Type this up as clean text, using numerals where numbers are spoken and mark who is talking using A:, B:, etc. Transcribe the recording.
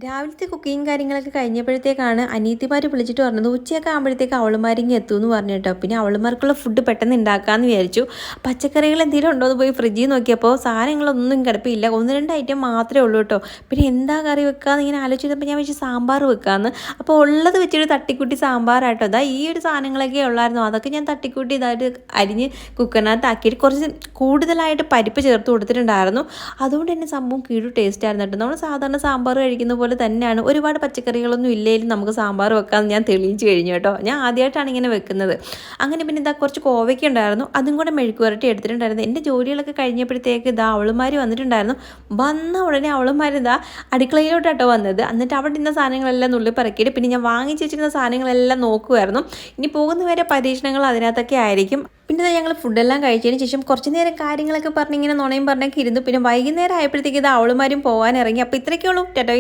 A: രാവിലത്തെ കുക്കിങ്ങും കാര്യങ്ങളൊക്കെ കഴിഞ്ഞപ്പോഴത്തേക്കാണ് അനിയത്തിമാർ വിളിച്ചിട്ട് പറഞ്ഞത് ഉച്ചയൊക്കെ ആകുമ്പോഴത്തേക്ക് അവളുമാരിങ്ങ് എത്തുമെന്ന് പറഞ്ഞു കേട്ടോ. പിന്നെ അവളുമാർക്കുള്ള ഫുഡ് പെട്ടെന്ന് ഉണ്ടാക്കാമെന്ന് വിചാരിച്ചു. പച്ചക്കറികൾ എന്തെങ്കിലും ഉണ്ടോ എന്ന് പോയി ഫ്രിഡ്ജിൽ നോക്കിയപ്പോൾ സാധനങ്ങളൊന്നും കിടപ്പില്ല. ഒന്ന് രണ്ട് ഐറ്റം മാത്രമേ ഉള്ളൂ കേട്ടോ. പിന്നെ എന്താ കറി വെക്കാമെന്ന് ഇങ്ങനെ ആലോചിച്ചപ്പോൾ ഞാൻ വെച്ച് സാമ്പാർ വെക്കാമെന്ന്. അപ്പോൾ ഉള്ളത് വെച്ചിട്ട് തട്ടിക്കൂട്ടി സാമ്പാറായിട്ടോ. അതാ ഈ ഒരു സാധനങ്ങളൊക്കെ ഉള്ളായിരുന്നു. അതൊക്കെ ഞാൻ തട്ടിക്കൂട്ടി ഇതായിട്ട് അരിഞ്ഞ് കുക്കറിനകത്താക്കിയിട്ട് കുറച്ച് കൂടുതലായിട്ട് പരിപ്പ് ചേർത്ത് കൊടുത്തിട്ടുണ്ടായിരുന്നു. അതുകൊണ്ട് തന്നെ സംഭവം കീഴ് ടേസ്റ്റ് ആയിരുന്നു കേട്ടോ. നമ്മൾ സാധാരണ സാമ്പാർ കഴിക്കുന്ന പോലെ തന്നെയാണ്. ഒരുപാട് പച്ചക്കറികളൊന്നും ഇല്ലെങ്കിലും നമുക്ക് സാമ്പാർ വെക്കാമെന്ന് ഞാൻ തെളിയിച്ച് കഴിഞ്ഞു കേട്ടോ. ഞാൻ ആദ്യമായിട്ടാണ് ഇങ്ങനെ വെക്കുന്നത്. അങ്ങനെ പിന്നെ ഇതാ കുറച്ച് കോവയ്ക്ക ഉണ്ടായിരുന്നു, അതും കൂടെ മെഴുക്ക് പുരട്ടി എടുത്തിട്ടുണ്ടായിരുന്നു. എൻ്റെ ജോലികളൊക്കെ കഴിഞ്ഞപ്പോഴത്തേക്ക് ഇതാ അവളുമാർ വന്നിട്ടുണ്ടായിരുന്നു. വന്ന ഉടനെ അവളുമാർ ഇതാ അടുക്കളയിലോട്ടാട്ടോ വന്നത്. എന്നിട്ട് അവിടെ ഇന്ന സാധനങ്ങളെല്ലാം നുള്ളി പറക്കിയിട്ട് പിന്നെ ഞാൻ വാങ്ങിച്ച് വെച്ചിരുന്ന സാധനങ്ങളെല്ലാം നോക്കുമായിരുന്നു. ഇനി പോകുന്ന വരെ പരീക്ഷണങ്ങൾ അതിനകത്തൊക്കെ ആയിരിക്കും. പിന്നെ ഞങ്ങൾ ഫുഡെല്ലാം കഴിച്ചതിന് ശേഷം കുറച്ച് നേരം കാര്യങ്ങളൊക്കെ പറഞ്ഞ് ഇങ്ങനെ നുണയും പറഞ്ഞൊക്കെ ഇരുന്നു. പിന്നെ വൈകുന്നേരം ആയപ്പോഴത്തേക്ക് ഇത് അവളുമാരും പോകാൻ ഇറങ്ങി. അപ്പോൾ ഇത്രയൊക്കെ ഉള്ളൂ. ടാറ്റോ.